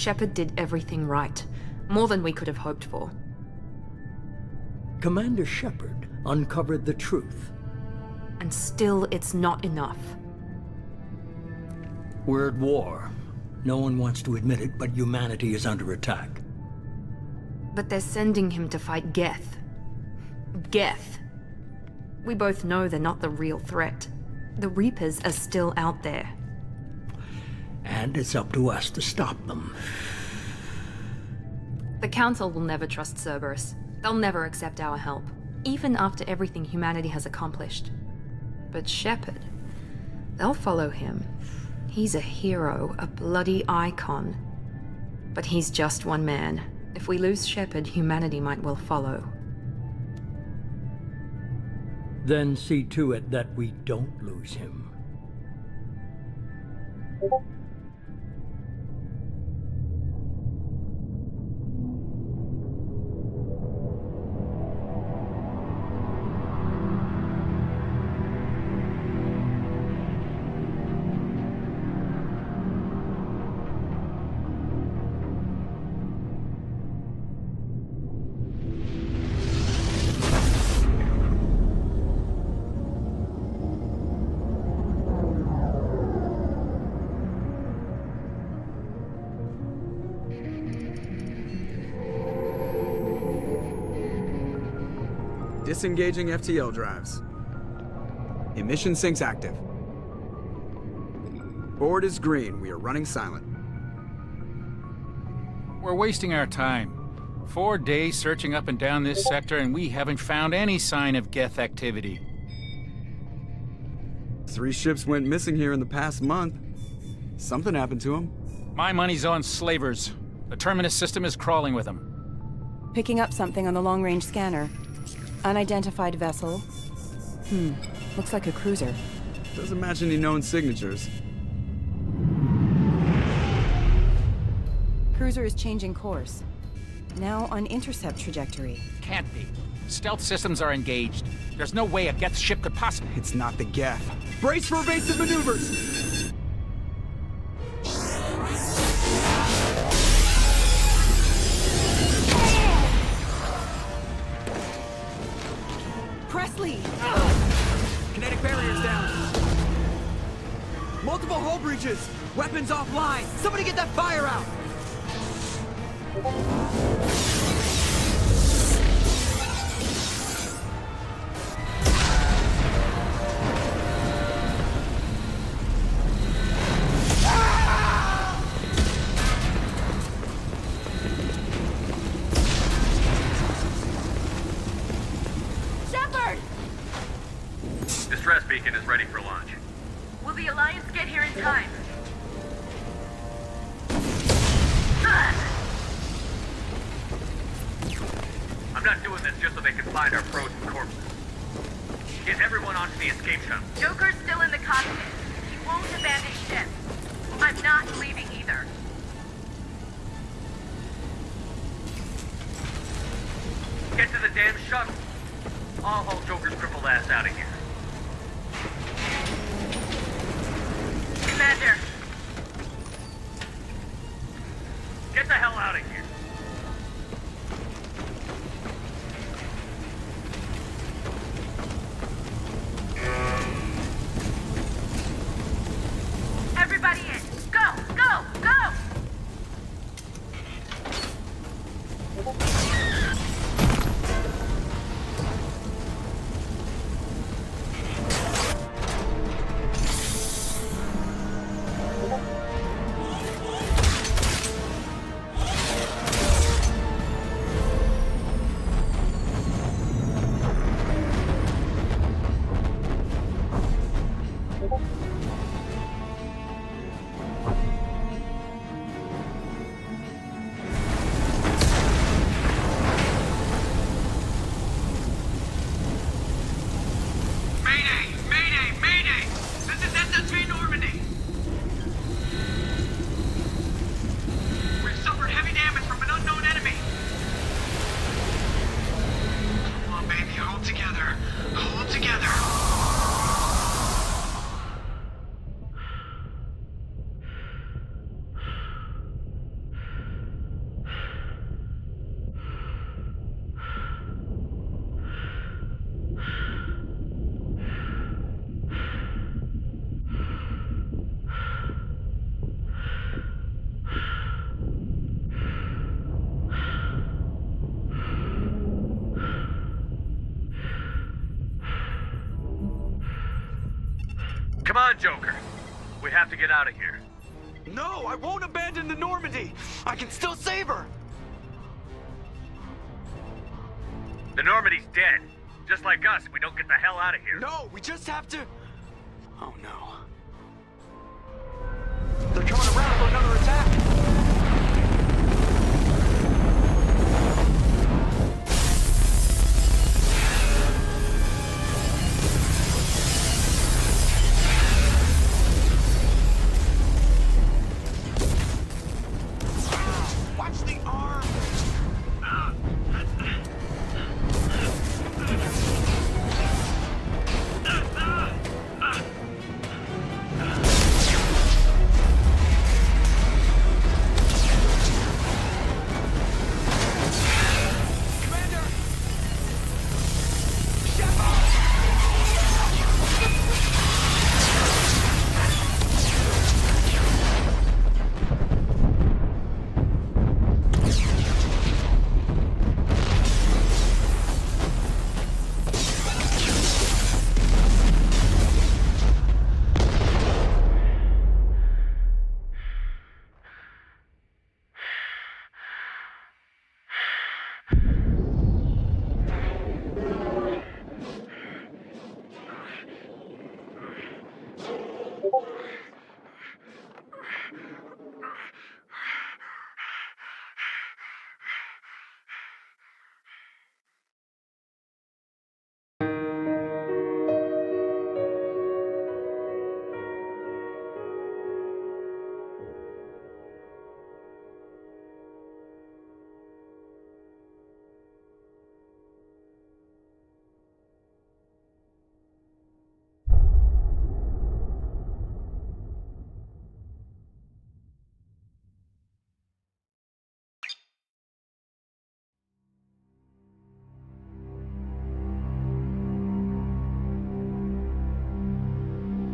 Shepard did everything right. More than we could have hoped for. Commander Shepard uncovered the truth. And still, it's not enough. We're at war. No one wants to admit it, but humanity is under attack. But they're sending him to fight Geth. Geth. We both know they're not the real threat. The Reapers are still out there. And it's up to us to stop them. The Council will never trust Cerberus. They'll never accept our help, even after everything humanity has accomplished. But Shepard, they'll follow him. He's a hero, a bloody icon. But he's just one man. If we lose Shepard, humanity might well follow. Then see to it that we don't lose him. Disengaging FTL drives. Emission sinks active. Board is green. We are running silent. We're wasting our time. 4 days searching up and down this sector, and we haven't found any sign of Geth activity. 3 ships went missing here in the past month. Something happened to them. My money's on slavers. The Terminus system is crawling with them. Picking up something on the long-range scanner. Unidentified vessel. Looks like a cruiser. Doesn't match any known signatures. Cruiser is changing course. Now on intercept trajectory. Can't be. Stealth systems are engaged. There's no way a Geth ship could possibly... It's not the Geth. Brace for evasive maneuvers! Presley! Kinetic barriers down. Multiple hull breaches. Weapons offline. Somebody get that fire out. Distress beacon is ready for launch. Will the Alliance get here in time? I'm not doing this just so they can find our frozen corpses. Get everyone onto the escape shuttle. Joker's still in the cockpit. He won't abandon ship. I'm not leaving either. Get to the damn shuttle. I'll haul Joker's crippled ass out of here. Commander, Get the hell out of here. everybody in. Go, go, go! Come on, Joker. We have to get out of here. No, I won't abandon the Normandy. I can still save her. The Normandy's dead. Just like us, we don't get the hell out of here. No, we just have to... Oh no. They're coming around for another attack. Watch the arm!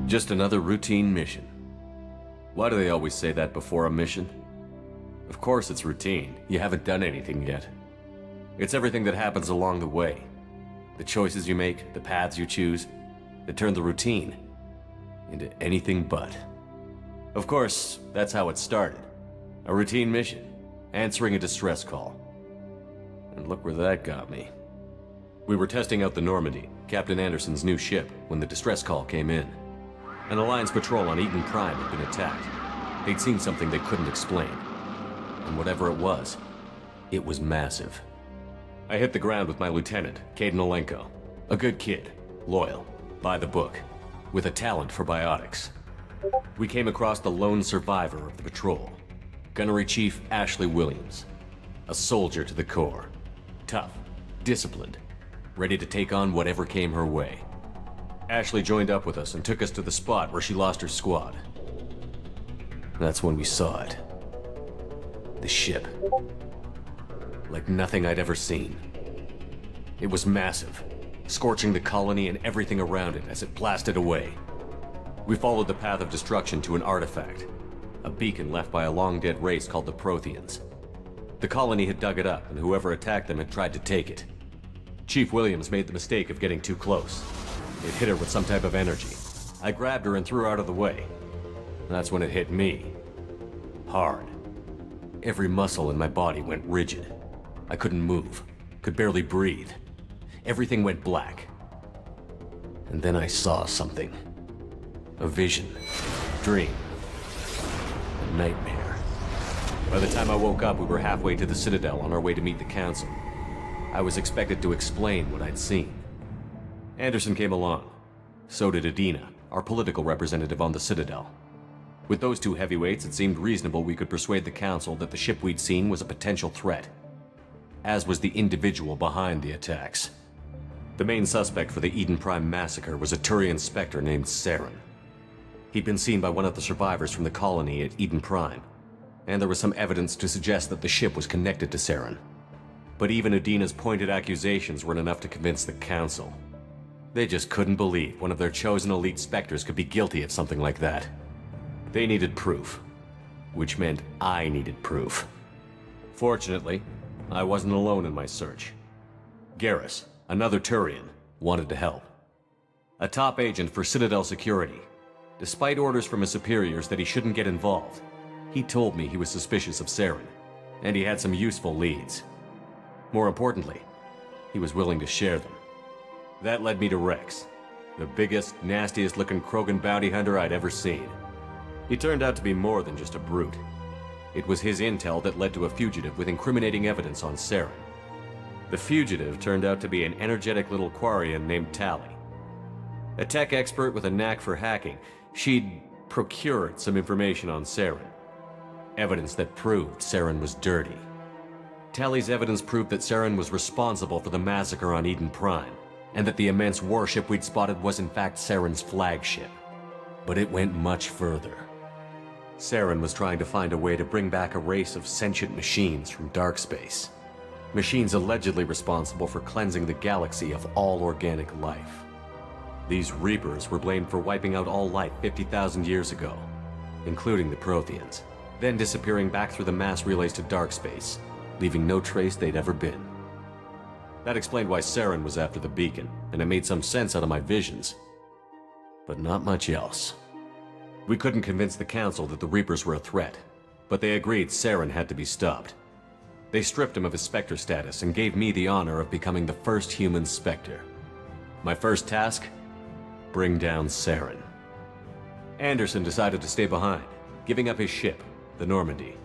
Just another routine mission. Why do they always say that before a mission? Of course it's routine. You haven't done anything yet. It's everything that happens along the way. The choices you make, the paths you choose, that turn the routine into anything but. Of course, that's how it started. A routine mission, answering a distress call. And look where that got me. We were testing out the Normandy, Captain Anderson's new ship, when the distress call came in. An Alliance patrol on Eden Prime had been attacked. They'd seen something they couldn't explain. And whatever it was massive. I hit the ground with my lieutenant, Caden Olenko. A good kid, loyal, by the book, with a talent for biotics. We came across the lone survivor of the patrol, Gunnery Chief Ashley Williams. A soldier to the core. Tough, disciplined, ready to take on whatever came her way. Ashley joined up with us and took us to the spot where she lost her squad. That's when we saw it. The ship. Like nothing I'd ever seen. It was massive, scorching the colony and everything around it as it blasted away. We followed the path of destruction to an artifact, a beacon left by a long-dead race called the Protheans. The colony had dug it up, and whoever attacked them had tried to take it. Chief Williams made the mistake of getting too close. It hit her with some type of energy. I grabbed her and threw her out of the way. That's when it hit me. Hard. Every muscle in my body went rigid. I couldn't move, could barely breathe. Everything went black. And then I saw something. A vision. Dream. A nightmare. By the time I woke up, we were halfway to the Citadel on our way to meet the Council. I was expected to explain what I'd seen. Anderson came along. So did Adina, our political representative on the Citadel. With those two heavyweights, it seemed reasonable we could persuade the Council that the ship we'd seen was a potential threat, as was the individual behind the attacks. The main suspect for the Eden Prime massacre was a Turian Spectre named Saren. He'd been seen by one of the survivors from the colony at Eden Prime, and there was some evidence to suggest that the ship was connected to Saren. But even Adina's pointed accusations weren't enough to convince the Council. They just couldn't believe one of their chosen elite Spectres could be guilty of something like that. They needed proof, which meant I needed proof. Fortunately, I wasn't alone in my search. Garrus, another Turian, wanted to help. A top agent for Citadel Security. Despite orders from his superiors that he shouldn't get involved, he told me he was suspicious of Saren, and he had some useful leads. More importantly, he was willing to share them. That led me to Rex, the biggest, nastiest looking Krogan bounty hunter I'd ever seen. He turned out to be more than just a brute. It was his intel that led to a fugitive with incriminating evidence on Saren. The fugitive turned out to be an energetic little Quarian named Tally. A tech expert with a knack for hacking, she'd procured some information on Saren. Evidence that proved Saren was dirty. Tally's evidence proved that Saren was responsible for the massacre on Eden Prime, and that the immense warship we'd spotted was in fact Saren's flagship. But it went much further. Saren was trying to find a way to bring back a race of sentient machines from dark space. Machines allegedly responsible for cleansing the galaxy of all organic life. These Reapers were blamed for wiping out all life 50,000 years ago, including the Protheans, then disappearing back through the mass relays to dark space, leaving no trace they'd ever been. That explained why Saren was after the beacon, and it made some sense out of my visions. But not much else. We couldn't convince the Council that the Reapers were a threat, but they agreed Saren had to be stopped. They stripped him of his Spectre status and gave me the honor of becoming the first human Spectre. My first task? Bring down Saren. Anderson decided to stay behind, giving up his ship, the Normandy.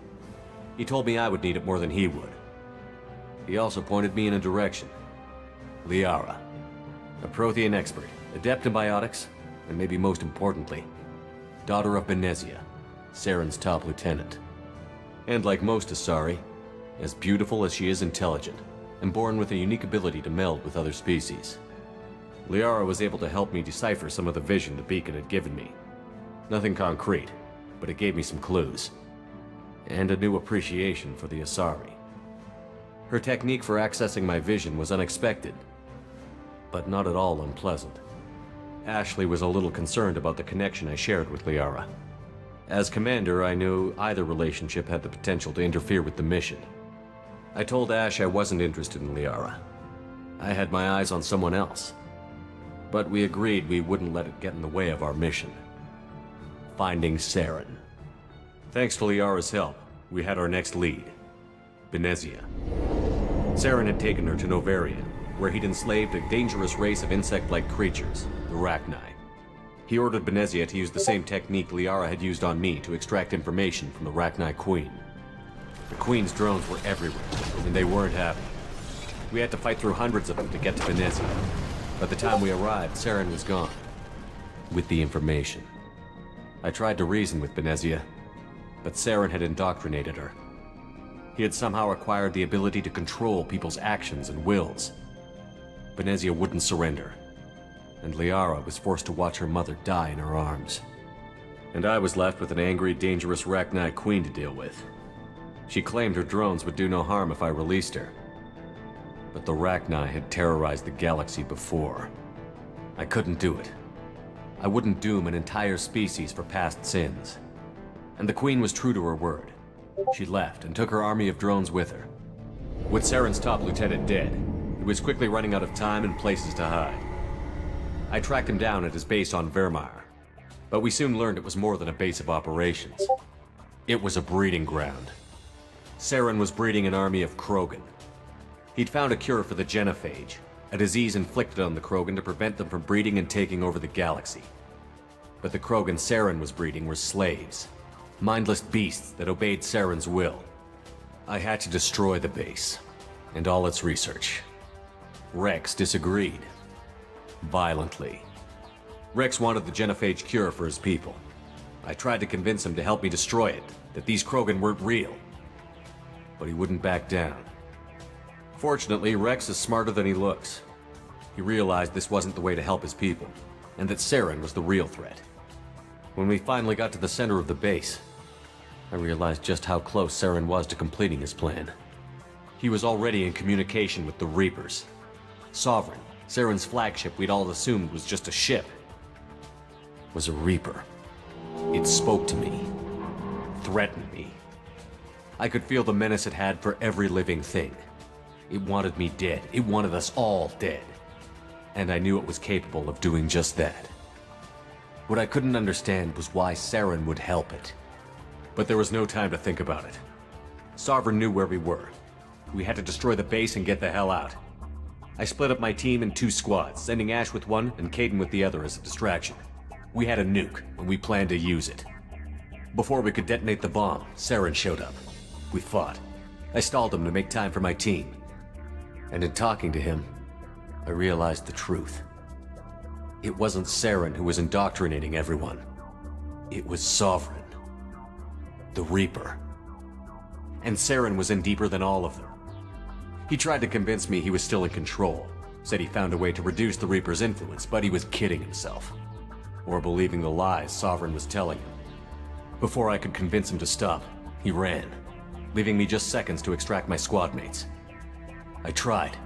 He told me I would need it more than he would. He also pointed me in a direction. Liara, a Prothean expert, adept in biotics, and maybe most importantly, daughter of Benezia, Saren's top lieutenant. And like most Asari, as beautiful as she is intelligent, and born with a unique ability to meld with other species. Liara was able to help me decipher some of the vision the beacon had given me. Nothing concrete, but it gave me some clues. And a new appreciation for the Asari. Her technique for accessing my vision was unexpected, but not at all unpleasant. Ashley was a little concerned about the connection I shared with Liara. As commander, I knew either relationship had the potential to interfere with the mission. I told Ash I wasn't interested in Liara. I had my eyes on someone else. But we agreed we wouldn't let it get in the way of our mission. Finding Saren. Thanks to Liara's help, we had our next lead. Benezia. Saren had taken her to Novaria, where he'd enslaved a dangerous race of insect-like creatures, the Rachni. He ordered Benezia to use the same technique Liara had used on me to extract information from the Rachni Queen. The Queen's drones were everywhere, and they weren't happy. We had to fight through hundreds of them to get to Benezia. By the time we arrived, Saren was gone. With the information. I tried to reason with Benezia, but Saren had indoctrinated her. He had somehow acquired the ability to control people's actions and wills. Benezia wouldn't surrender, and Liara was forced to watch her mother die in her arms. And I was left with an angry, dangerous Rachni Queen to deal with. She claimed her drones would do no harm if I released her. But the Rachni had terrorized the galaxy before. I couldn't do it. I wouldn't doom an entire species for past sins. And the Queen was true to her word. She left and took her army of drones with her. With Saren's top lieutenant dead, he was quickly running out of time and places to hide. I tracked him down at his base on Vermeer, but we soon learned it was more than a base of operations. It was a breeding ground. Saren was breeding an army of Krogan. He'd found a cure for the genophage, a disease inflicted on the Krogan to prevent them from breeding and taking over the galaxy. But the Krogan Saren was breeding were slaves, mindless beasts that obeyed Saren's will. I had to destroy the base, and all its research. Rex disagreed. Violently. Rex wanted the genophage cure for his people. I tried to convince him to help me destroy it, that these Krogan weren't real. But he wouldn't back down. Fortunately, Rex is smarter than he looks. He realized this wasn't the way to help his people, and that Saren was the real threat. When we finally got to the center of the base, I realized just how close Saren was to completing his plan. He was already in communication with the Reapers. Sovereign, Saren's flagship we'd all assumed was just a ship, was a Reaper. It spoke to me, threatened me. I could feel the menace it had for every living thing. It wanted me dead. It wanted us all dead. And I knew it was capable of doing just that. What I couldn't understand was why Saren would help it. But there was no time to think about it. Sovereign knew where we were. We had to destroy the base and get the hell out. I split up my team in 2 squads, sending Ash with one and Caden with the other as a distraction. We had a nuke, and we planned to use it. Before we could detonate the bomb, Saren showed up. We fought. I stalled him to make time for my team. And in talking to him, I realized the truth. It wasn't Saren who was indoctrinating everyone. It was Sovereign. The Reaper. And Saren was in deeper than all of them. He tried to convince me he was still in control. Said he found a way to reduce the Reaper's influence, but he was kidding himself. Or believing the lies Sovereign was telling him. Before I could convince him to stop, he ran, leaving me just seconds to extract my squad mates. I tried,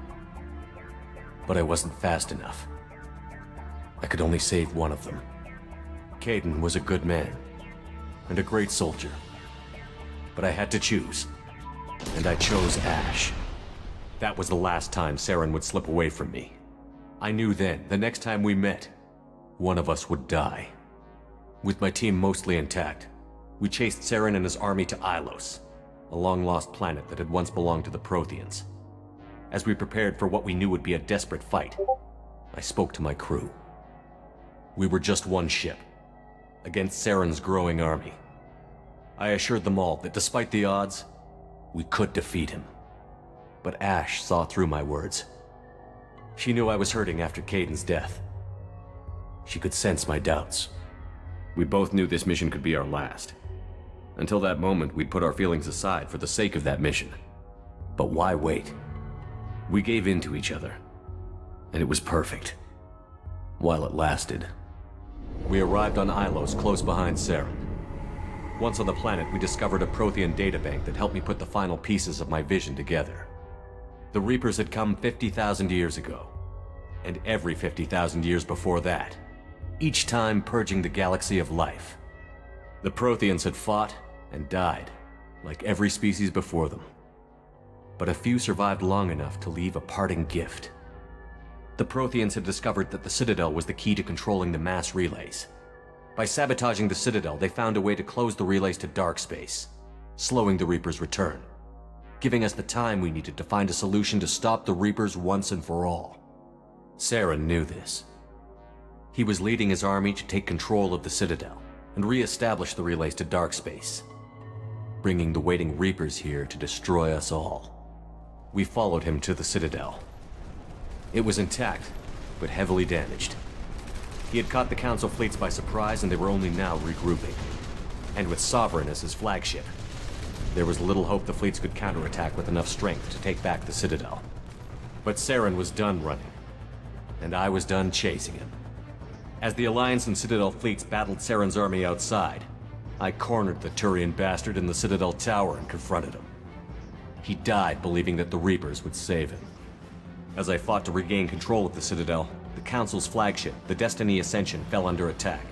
but I wasn't fast enough. I could only save one of them. Caden was a good man, and a great soldier. But I had to choose, and I chose Ash. That was the last time Saren would slip away from me. I knew then, the next time we met, one of us would die. With my team mostly intact, we chased Saren and his army to Ilos, a long-lost planet that had once belonged to the Protheans. As we prepared for what we knew would be a desperate fight, I spoke to my crew. We were just one ship, against Saren's growing army. I assured them all that despite the odds, we could defeat him. But Ash saw through my words. She knew I was hurting after Caden's death. She could sense my doubts. We both knew this mission could be our last. Until that moment, we'd put our feelings aside for the sake of that mission. But why wait? We gave in to each other, and it was perfect. While it lasted. We arrived on Ilos, close behind Saren. Once on the planet, we discovered a Prothean databank that helped me put the final pieces of my vision together. The Reapers had come 50,000 years ago, and every 50,000 years before that, each time purging the galaxy of life. The Protheans had fought and died, like every species before them. But a few survived long enough to leave a parting gift. The Protheans had discovered that the Citadel was the key to controlling the mass relays. By sabotaging the Citadel, they found a way to close the relays to dark space, slowing the Reapers' return, giving us the time we needed to find a solution to stop the Reapers once and for all. Saren knew this. He was leading his army to take control of the Citadel and re-establish the relays to dark space, bringing the waiting Reapers here to destroy us all. We followed him to the Citadel. It was intact, but heavily damaged. He had caught the Council fleets by surprise, and they were only now regrouping. And with Sovereign as his flagship, there was little hope the fleets could counterattack with enough strength to take back the Citadel. But Saren was done running, and I was done chasing him. As the Alliance and Citadel fleets battled Saren's army outside, I cornered the Turian bastard in the Citadel tower and confronted him. He died believing that the Reapers would save him. As I fought to regain control of the Citadel, the Council's flagship, the Destiny Ascension, fell under attack.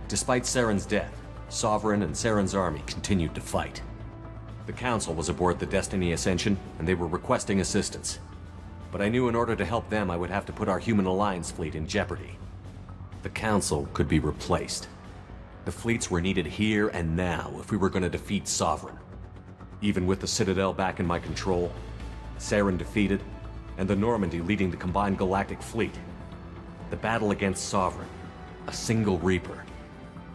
Despite Saren's death, Sovereign and Saren's army continued to fight. The Council was aboard the Destiny Ascension, and they were requesting assistance. But I knew in order to help them, I would have to put our Human Alliance fleet in jeopardy. The Council could be replaced. The fleets were needed here and now if we were going to defeat Sovereign. Even with the Citadel back in my control, Saren defeated, and the Normandy leading the combined galactic fleet, the battle against Sovereign, a single Reaper,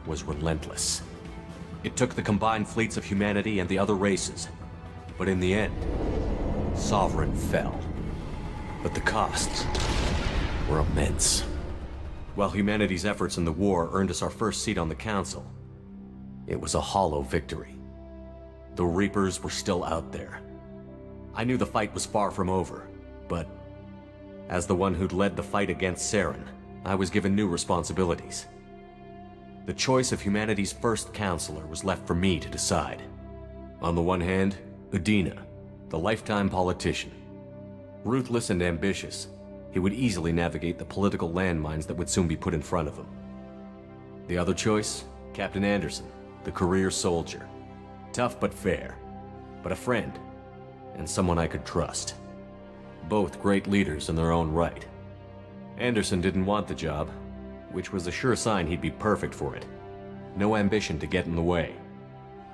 was relentless. It took the combined fleets of humanity and the other races, but in the end, Sovereign fell. But the costs were immense. While humanity's efforts in the war earned us our first seat on the Council, it was a hollow victory. The Reapers were still out there. I knew the fight was far from over, but as the one who'd led the fight against Saren, I was given new responsibilities. The choice of humanity's first counselor was left for me to decide. On the one hand, Udina, the lifetime politician. Ruthless and ambitious, he would easily navigate the political landmines that would soon be put in front of him. The other choice, Captain Anderson, the career soldier. Tough but fair, but a friend, and someone I could trust. Both great leaders in their own right. Anderson didn't want the job, which was a sure sign he'd be perfect for it. No ambition to get in the way.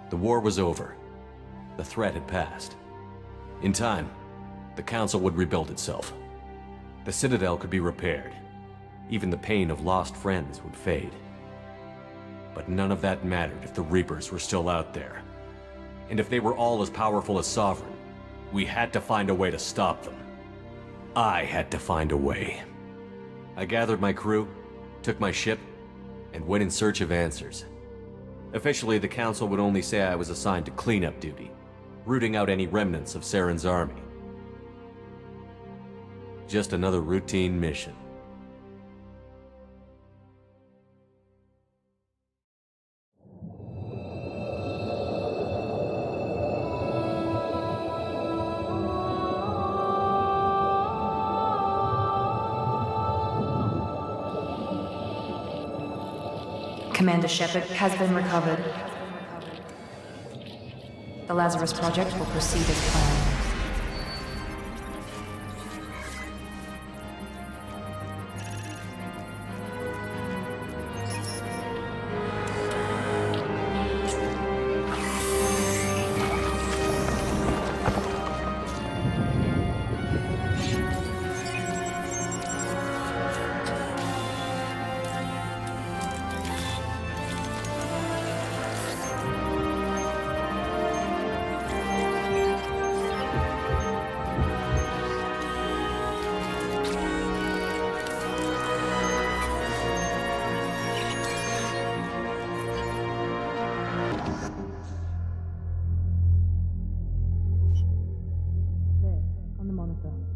The war was over. The threat had passed. In time, the Council would rebuild itself. The Citadel could be repaired. Even the pain of lost friends would fade. But none of that mattered if the Reapers were still out there. And if they were all as powerful as Sovereign, we had to find a way to stop them. I had to find a way. I gathered my crew, took my ship, and went in search of answers. Officially, the Council would only say I was assigned to cleanup duty, rooting out any remnants of Saren's army. Just another routine mission. Commander Shepard has been recovered. The Lazarus project will proceed as planned.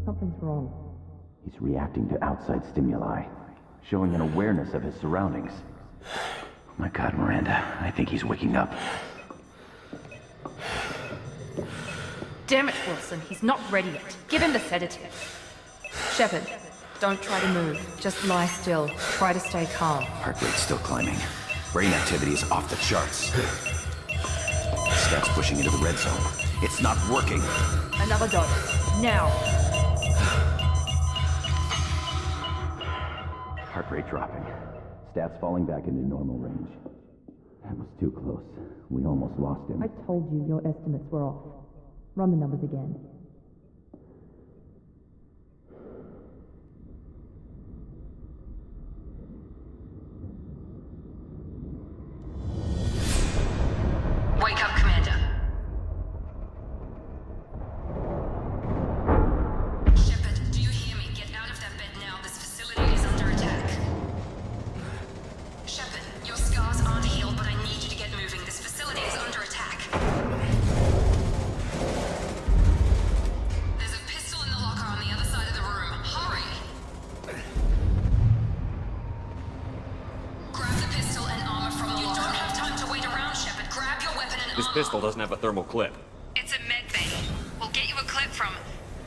Something's wrong. He's reacting to outside stimuli, showing an awareness of his surroundings. Oh my God, Miranda, I think he's waking up. Damn it, Wilson, he's not ready yet. Give him the sedative. Shepard, don't try to move. Just lie still. Try to stay calm. Heart rate's still climbing. Brain activity is off the charts. Steps pushing into the red zone. It's not working. Another dose. Now. Heart rate dropping. Stats falling back into normal range. That was too close. We almost lost him. I told you your estimates were off. Run the numbers again. Wake up, Commander. Shepard, do you hear me? Get out of that bed now. This facility is under attack. Shepard, your scars aren't healed, but I need you to get moving. This facility is under attack. There's a pistol in the locker on the other side of the room. Hurry! Grab the pistol and armor from the locker. You don't have time to wait around, Shepard. Grab your weapon and This armor. pistol doesn't have a thermal clip. It's a med bay. We'll get you a clip from...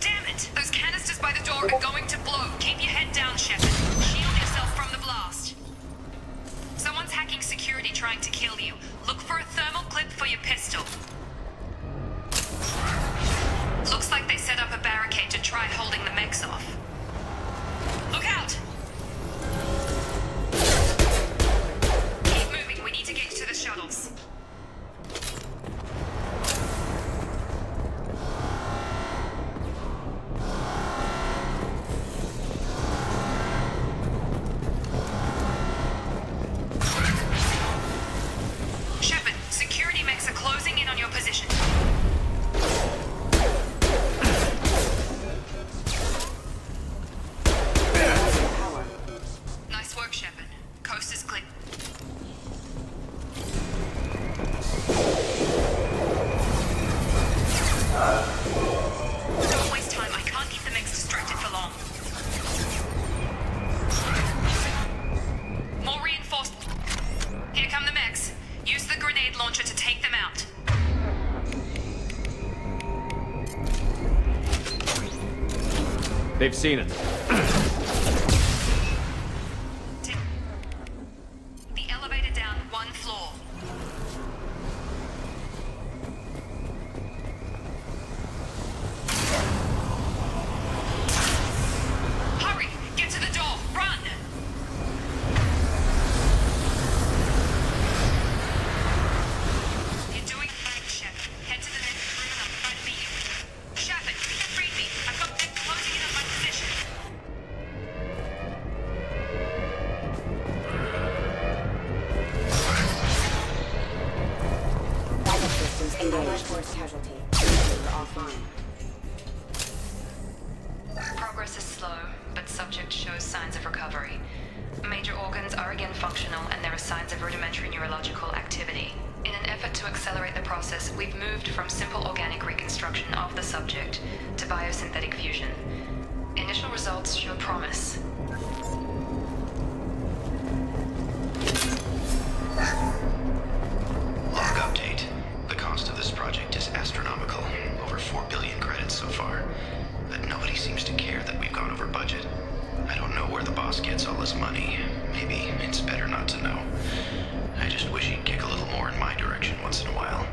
Damn it! Those canisters by the door are going to blow. Keep your head down, Shepard. Shield yourself from the blast. Someone's hacking security trying to kill you. Look for a thermal clip for your pistol. Looks like they set up a barricade to try holding the mechs off. Look out! Keep moving. We need to get you to the shuttles. Shepard, security mechs are closing in on your position. Nice work, Shepard. Coast is clear. Don't waste time. I can't keep the mechs distracted for long. More reinforced. Here come the mechs. Use the grenade launcher to take them out. They've seen it. Take the elevator down one floor. Hurry! Get to the door! Run! slow, but subject shows signs of recovery. Major organs are again functional, and there are signs of rudimentary neurological activity. In an effort to accelerate the process, we've moved from simple organic reconstruction of the subject to biosynthetic fusion. Initial results show promise. Log update. The cost of this project is astronomical. Over 4 billion credits so far. But nobody seems to care that we've gone over budget. I don't know where the boss gets all his money. Maybe it's better not to know. I just wish he'd kick a little more in my direction once in a while.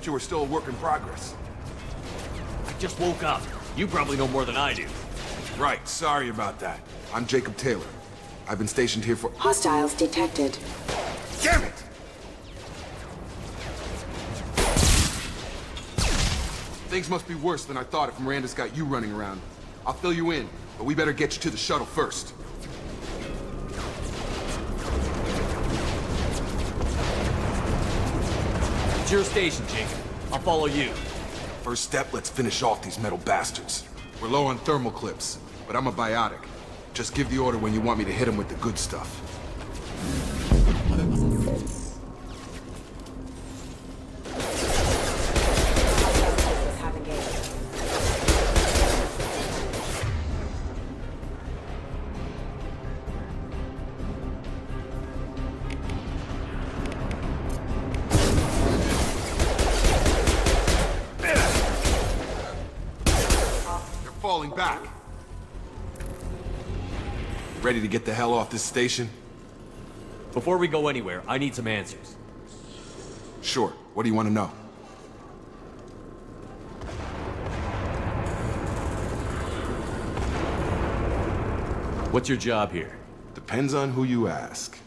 You were still a work in progress. I just woke up. You probably know more than I do. Right, sorry about that. I'm Jacob Taylor. I've been stationed here for— Hostiles detected. Damn it! Things must be worse than I thought if Miranda's got you running around. I'll fill you in, but we better get you to the shuttle first. It's your station, Jacob. I'll follow you. First step, let's finish off these metal bastards. We're low on thermal clips, but I'm a biotic. Just give the order when you want me to hit them with the good stuff. Falling back. Ready to get the hell off this station? Before we go anywhere, I need some answers. Sure. What do you want to know? What's your job here? Depends on who you ask.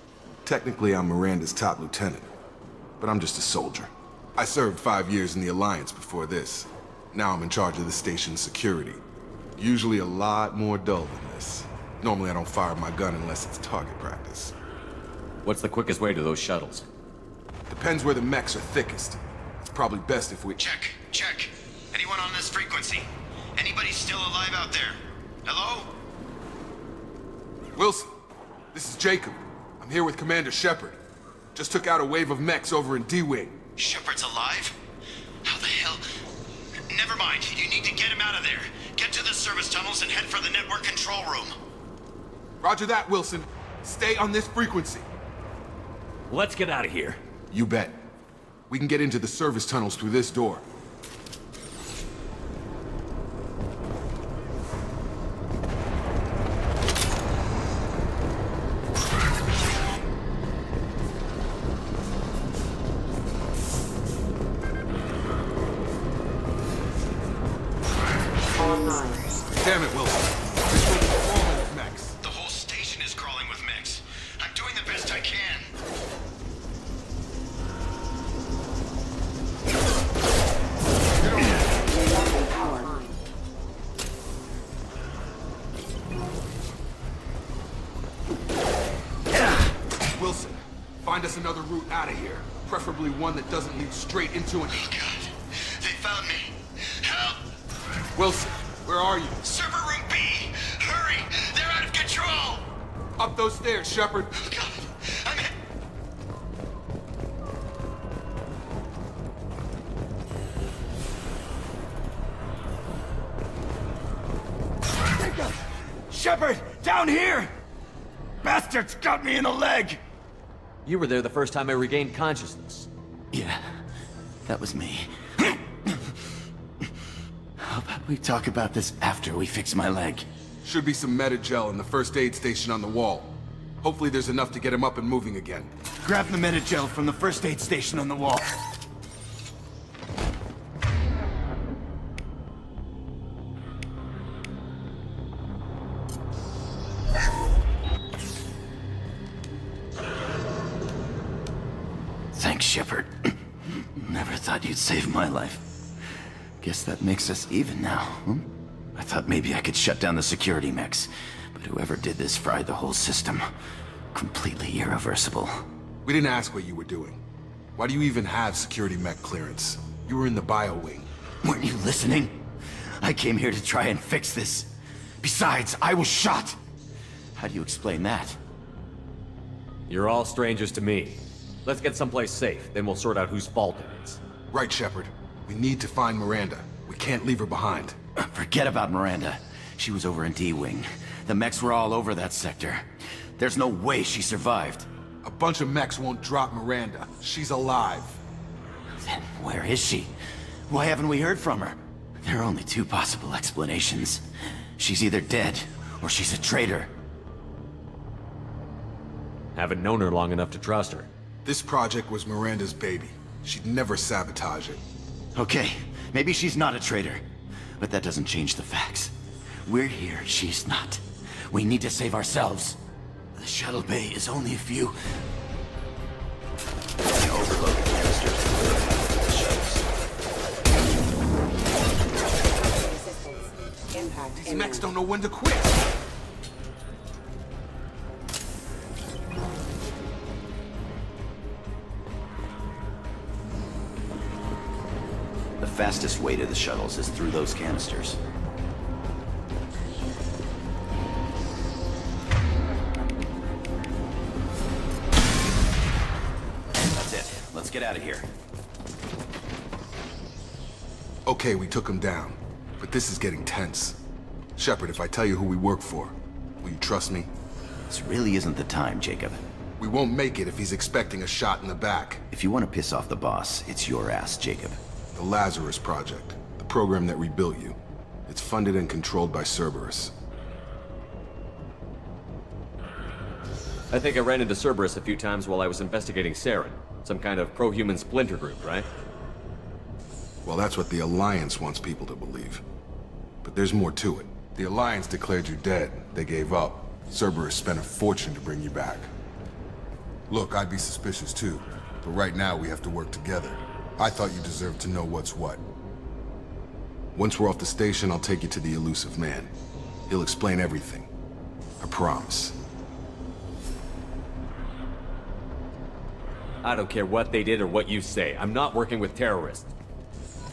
Technically, I'm Miranda's top lieutenant, but I'm just a soldier. I served 5 years in the Alliance before this. Now I'm in charge of the station's security. Usually a lot more dull than this. Normally I don't fire my gun unless it's target practice. What's the quickest way to those shuttles? Depends where the mechs are thickest. It's probably best if we— Check. Anyone on this frequency? Anybody still alive out there? Hello? Wilson, this is Jacob. I'm here with Commander Shepard. Just took out a wave of mechs over in D-Wing. Shepard's alive? How the hell? Never mind. You need to get him out of there. Get to the service tunnels and head for the network control room. Roger that, Wilson. Stay on this frequency. Let's get out of here. You bet. We can get into the service tunnels through this door. Damn it, Wilson. The whole station is crawling with mechs. I'm doing the best I can. Wilson, find us another route out of here. Preferably one that doesn't lead straight into an— Oh, God. They found me. Help! Wilson, where are you? Server room B! Hurry! They're out of control! Up those stairs, Shepard. Oh, God. I'm hit. Shepard! Down here! Bastards got me in the leg! You were there the first time I regained consciousness. Yeah, that was me. How about we talk about this after we fix my leg? Should be some Metagel in the first aid station on the wall. Hopefully there's enough to get him up and moving again. Grab the Metagel from the first aid station on the wall. Thanks, Shepard. Never thought you'd save my life. Guess that makes us even now, hmm? I thought maybe I could shut down the security mechs, but whoever did this fried the whole system. Completely irreversible. We didn't ask what you were doing. Why do you even have security mech clearance? You were in the bio wing. Weren't you listening? I came here to try and fix this. Besides, I was shot. How do you explain that? You're all strangers to me. Let's get someplace safe, then we'll sort out whose fault it is. Right, Shepard. We need to find Miranda. We can't leave her behind. Forget about Miranda. She was over in D-Wing. The mechs were all over that sector. There's no way she survived. A bunch of mechs won't drop Miranda. She's alive. Then where is she? Why haven't we heard from her? There are only two possible explanations. She's either dead, or she's a traitor. Haven't known her long enough to trust her. This project was Miranda's baby. She'd never sabotage it. Okay, maybe she's not a traitor. But that doesn't change the facts. We're here, she's not. We need to save ourselves. The shuttle bay is only a few... overloaded canisters to the shuttles. These mechs don't know when to quit. The fastest way to the shuttles is through those canisters. That's it. Let's get out of here. Okay, we took him down. But this is getting tense. Shepard, if I tell you who we work for, will you trust me? This really isn't the time, Jacob. We won't make it if he's expecting a shot in the back. If you want to piss off the boss, it's your ass, Jacob. The Lazarus Project, the program that rebuilt you. It's funded and controlled by Cerberus. I think I ran into Cerberus a few times while I was investigating Saren. Some kind of pro-human splinter group, right? Well, that's what the Alliance wants people to believe. But there's more to it. The Alliance declared you dead. They gave up. Cerberus spent a fortune to bring you back. Look, I'd be suspicious too. But right now, we have to work together. I thought you deserved to know what's what. Once we're off the station, I'll take you to the elusive man. He'll explain everything. I promise. I don't care what they did or what you say. I'm not working with terrorists.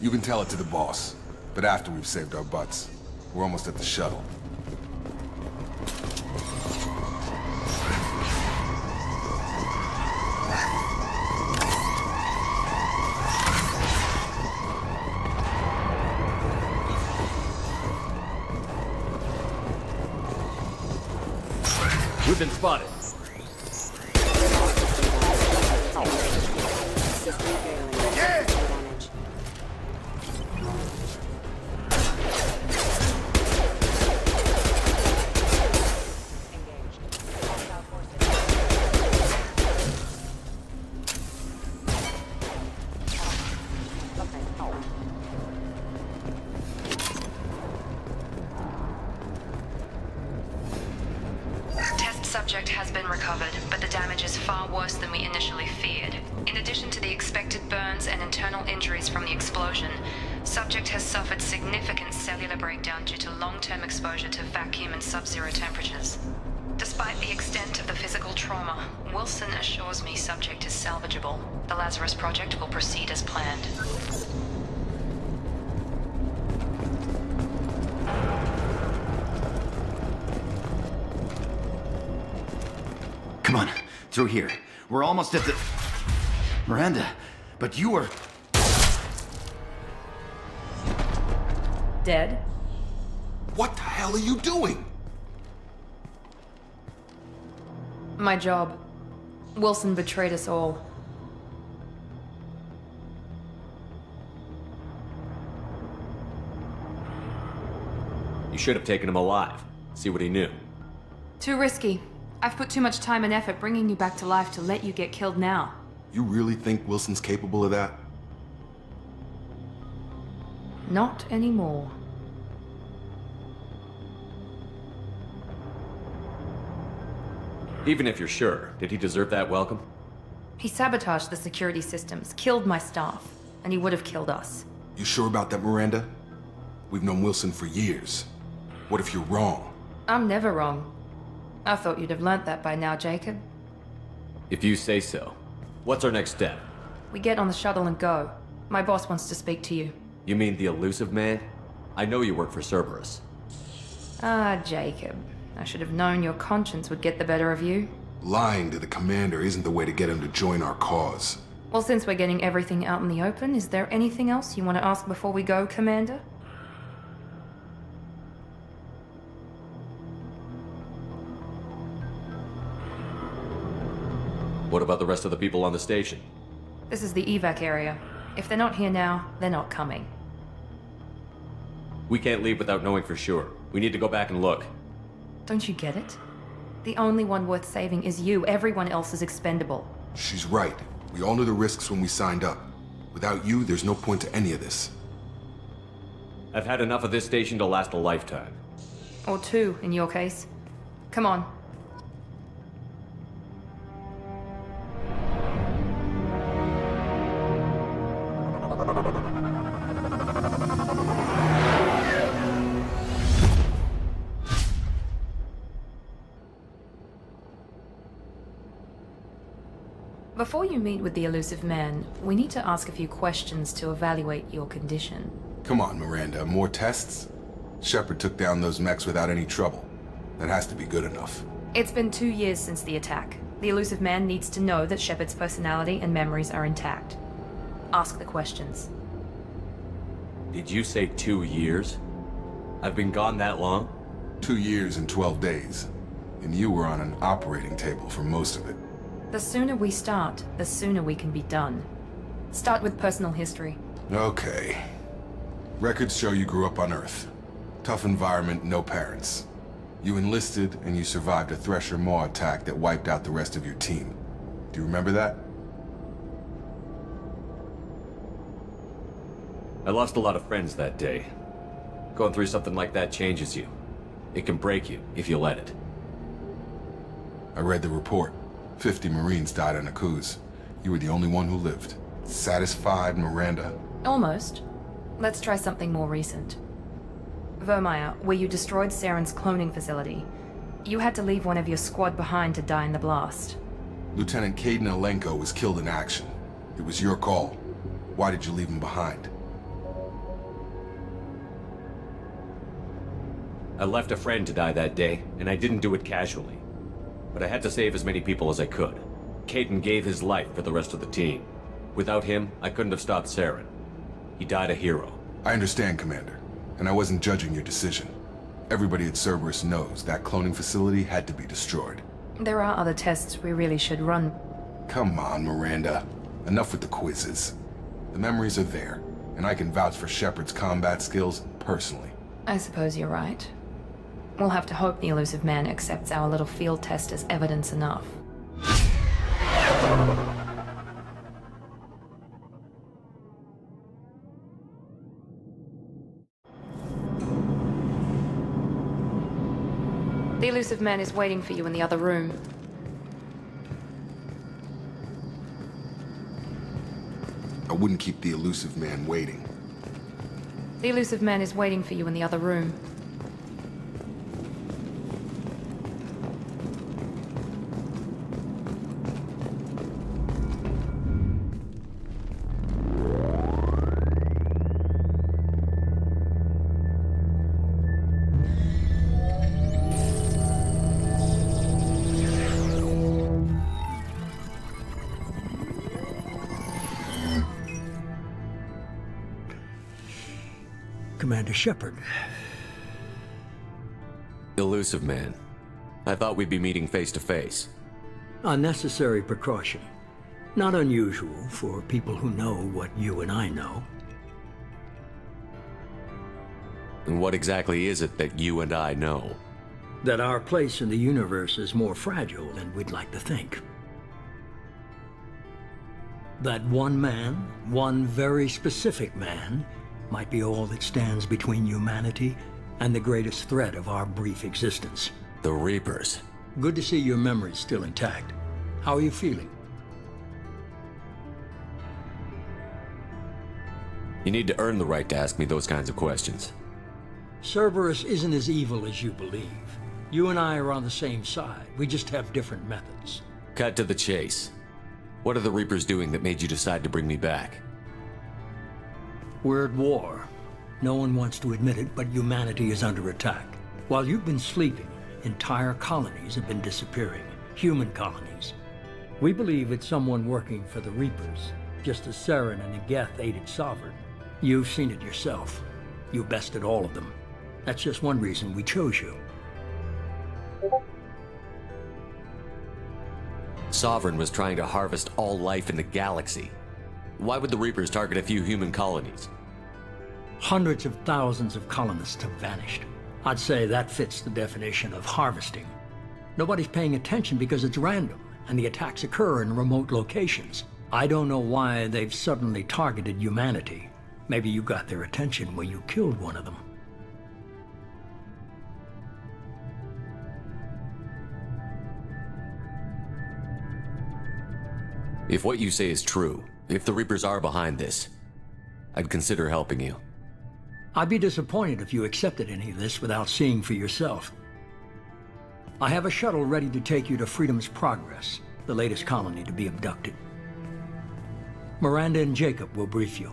You can tell it to the boss, but after we've saved our butts. We're almost at the shuttle. We've been spotted. Subject has been recovered, but the damage is far worse than we initially feared. In addition to the expected burns and internal injuries from the explosion, subject has suffered significant cellular breakdown due to long-term exposure to vacuum and sub-zero temperatures. Despite the extent of the physical trauma, Wilson assures me subject is salvageable. The Lazarus Project will proceed as planned. Come on, through here. We're almost at the... Miranda, but you were... Dead? What the hell are you doing? My job. Wilson betrayed us all. You should have taken him alive. See what he knew. Too risky. I've put too much time and effort bringing you back to life to let you get killed now. You really think Wilson's capable of that? Not anymore. Even if you're sure, did he deserve that welcome? He sabotaged the security systems, killed my staff, and he would have killed us. You sure about that, Miranda? We've known Wilson for years. What if you're wrong? I'm never wrong. I thought you'd have learnt that by now, Jacob. If you say so. What's our next step? We get on the shuttle and go. My boss wants to speak to you. You mean the elusive man? I know you work for Cerberus. Ah, Jacob. I should have known your conscience would get the better of you. Lying to the commander isn't the way to get him to join our cause. Well, since we're getting everything out in the open, is there anything else you want to ask before we go, Commander? What about the rest of the people on the station? This is the evac area. If they're not here now, they're not coming. We can't leave without knowing for sure. We need to go back and look. Don't you get it? The only one worth saving is you. Everyone else is expendable. She's right. We all knew the risks when we signed up. Without you, there's no point to any of this. I've had enough of this station to last a lifetime. Or two, in your case. Come on. Before you meet with the elusive man, we need to ask a few questions to evaluate your condition. Come on, Miranda. More tests? Shepard took down those mechs without any trouble. That has to be good enough. It's been 2 years since the attack. The elusive man needs to know that Shepard's personality and memories are intact. Ask the questions. Did you say 2 years? I've been gone that long? 2 years and 12 days. And you were on an operating table for most of it. The sooner we start, the sooner we can be done. Start with personal history. Okay. Records show you grew up on Earth. Tough environment, no parents. You enlisted, and you survived a Thresher Maw attack that wiped out the rest of your team. Do you remember that? I lost a lot of friends that day. Going through something like that changes you. It can break you, if you let it. I read the report. 50 Marines died on Akuz. You were the only one who lived. Satisfied, Miranda? Almost. Let's try something more recent. Vermeer, where you destroyed Saren's cloning facility. You had to leave one of your squad behind to die in the blast. Lieutenant Caden Alenko was killed in action. It was your call. Why did you leave him behind? I left a friend to die that day, and I didn't do it casually. But I had to save as many people as I could. Caden gave his life for the rest of the team. Without him, I couldn't have stopped Saren. He died a hero. I understand, Commander. And I wasn't judging your decision. Everybody at Cerberus knows that cloning facility had to be destroyed. There are other tests we really should run. Come on, Miranda. Enough with the quizzes. The memories are there, and I can vouch for Shepard's combat skills personally. I suppose you're right. We'll have to hope the elusive man accepts our little field test as evidence enough. The elusive man is waiting for you in the other room. I wouldn't keep the elusive man waiting. The elusive man is waiting for you in the other room. Commander Shepard. Elusive man. I thought we'd be meeting face to face. A necessary precaution. Not unusual for people who know what you and I know. And what exactly is it that you and I know? That our place in the universe is more fragile than we'd like to think. That one man, one very specific man, might be all that stands between humanity and the greatest threat of our brief existence. The Reapers. Good to see your memory's still intact. How are you feeling? You need to earn the right to ask me those kinds of questions. Cerberus isn't as evil as you believe. You and I are on the same side. We just have different methods. Cut to the chase. What are the Reapers doing that made you decide to bring me back? We're at war. No one wants to admit it, but humanity is under attack. While you've been sleeping, entire colonies have been disappearing. Human colonies. We believe it's someone working for the Reapers, just as Saren and Geth aided Sovereign. You've seen it yourself. You bested all of them. That's just one reason we chose you. Sovereign was trying to harvest all life in the galaxy. Why would the Reapers target a few human colonies? Hundreds of thousands of colonists have vanished. I'd say that fits the definition of harvesting. Nobody's paying attention because it's random, and the attacks occur in remote locations. I don't know why they've suddenly targeted humanity. Maybe you got their attention when you killed one of them. If what you say is true, if the Reapers are behind this, I'd consider helping you. I'd be disappointed if you accepted any of this without seeing for yourself. I have a shuttle ready to take you to Freedom's Progress, the latest colony to be abducted. Miranda and Jacob will brief you.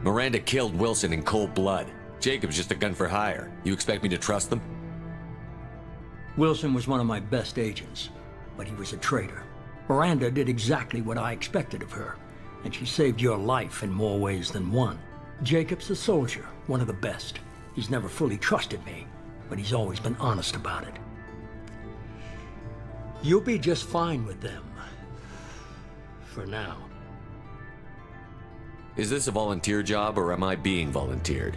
Miranda killed Wilson in cold blood. Jacob's just a gun for hire. You expect me to trust them? Wilson was one of my best agents, but he was a traitor. Miranda did exactly what I expected of her, and she saved your life in more ways than one. Jacob's a soldier, one of the best. He's never fully trusted me, but he's always been honest about it. You'll be just fine with them. For now. Is this a volunteer job, or am I being volunteered?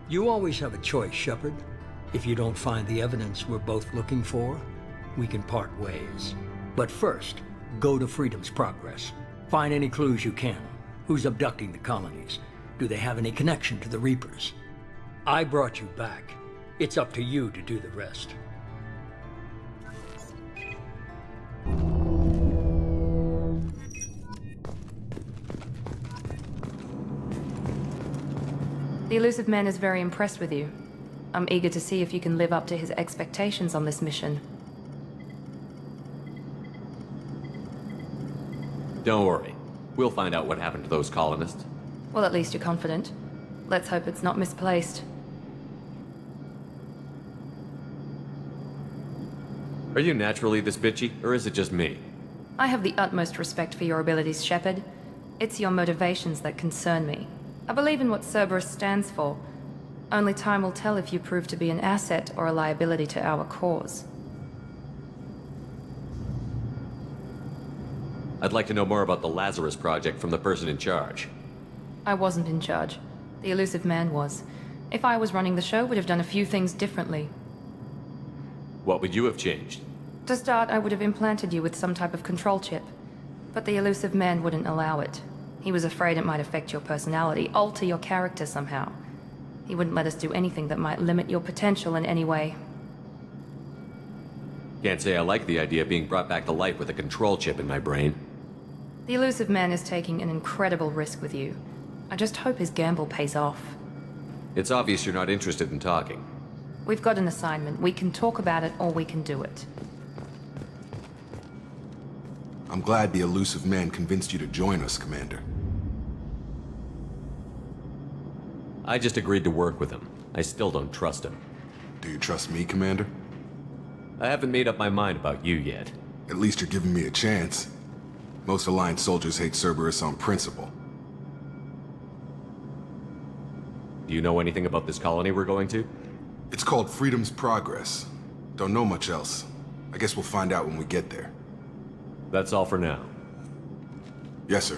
You always have a choice, Shepard. If you don't find the evidence we're both looking for, we can part ways. But first, go to Freedom's Progress. Find any clues you can. Who's abducting the colonies? Do they have any connection to the Reapers? I brought you back. It's up to you to do the rest. The Elusive Man is very impressed with you. I'm eager to see if you can live up to his expectations on this mission. Don't worry. We'll find out what happened to those colonists. Well, at least you're confident. Let's hope it's not misplaced. Are you naturally this bitchy, or is it just me? I have the utmost respect for your abilities, Shepard. It's your motivations that concern me. I believe in what Cerberus stands for. Only time will tell if you prove to be an asset or a liability to our cause. I'd like to know more about the Lazarus project from the person in charge. I wasn't in charge. The Elusive Man was. If I was running the show, would have done a few things differently. What would you have changed? To start, I would have implanted you with some type of control chip. But the Elusive Man wouldn't allow it. He was afraid it might affect your personality, alter your character somehow. He wouldn't let us do anything that might limit your potential in any way. Can't say I like the idea of being brought back to life with a control chip in my brain. The Elusive Man is taking an incredible risk with you. I just hope his gamble pays off. It's obvious you're not interested in talking. We've got an assignment. We can talk about it, or we can do it. I'm glad the Elusive Man convinced you to join us, Commander. I just agreed to work with him. I still don't trust him. Do you trust me, Commander? I haven't made up my mind about you yet. At least you're giving me a chance. Most Alliance soldiers hate Cerberus on principle. Do you know anything about this colony we're going to? It's called Freedom's Progress. Don't know much else. I guess we'll find out when we get there. That's all for now. Yes, sir.